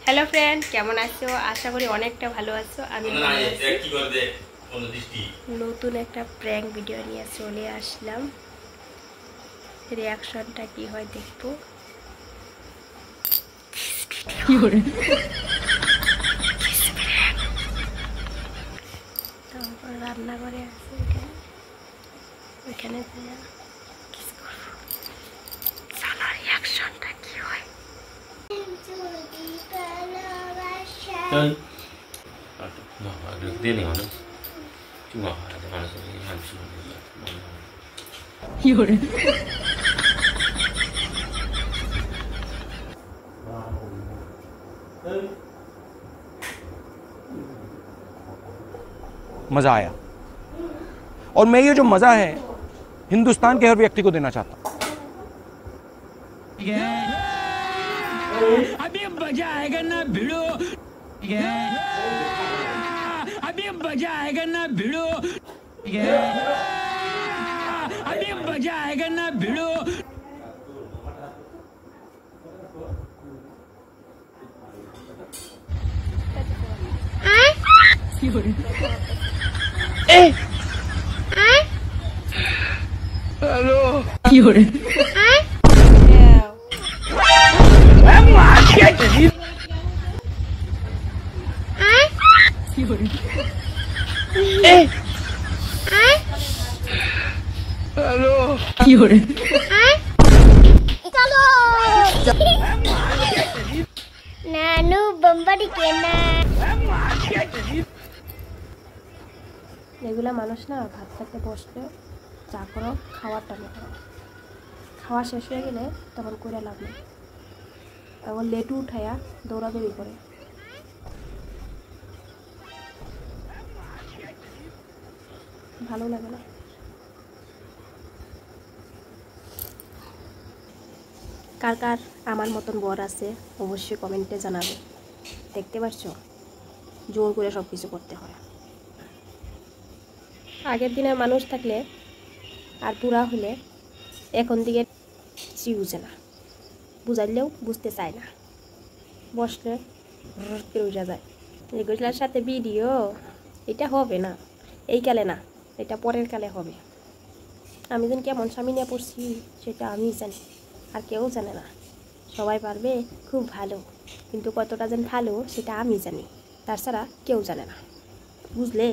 Hello friend, কেমন আছো? আশা করি অনেকটা ভালো আছো। আমি নতুন একটা প্র্যাঙ্ক ভিডিও নিয়ে চলে আসলাম। রিয়াকশনটা কি হয় দেখবো। তারপর রান্নাঘরে আছে, ওইখানে কিস করবো। চলো রিয়াকশনটা কি হয়। मजा आया और मैं ये जो मजा है हिंदुस्तान के हर व्यक्ति को देना चाहता हूं। अभी मजा आएगा ना भिड़ो, अभी मजा आएगा ना भिड़ो, अभी मजा आएगा ना भिड़ो। हेलो नानू बम्बरी के ना এগুলা মানুষ না ভাত খেতে বসলে চা করো, খাওয়ার টানে করো, খাওয়া শেষ হয়ে গেলে তখন করে লাভ নেই। তখন লেটু উঠাইয়া দৌড়াদৌড়ি করে। ভালো লাগে না। কার কার আমার মতন বর আছে অবশ্যই কমেন্টে জানাবে। দেখতে পাচ্ছ, জোর করে সব কিছু করতে হয়। আগের দিনের মানুষ থাকলে আর বুড়া হলে এখন দিকে বুঝে না, বুঝাইলেও বুঝতে চায় না, বসলে উঠে যায়। এগুলোর সাথে ভিডিও এটা হবে না, এই কালে না, এটা পরের কালে হবে। আমি যেন কেমন স্বামী নিয়ে পড়ছি সেটা আমিই জানি, আর কেউ জানে না। সবাই পারবে খুব ভালো, কিন্তু কতটা যেন ভালো সেটা আমি জানি, তাছাড়া কেউ জানে না। বুঝলে?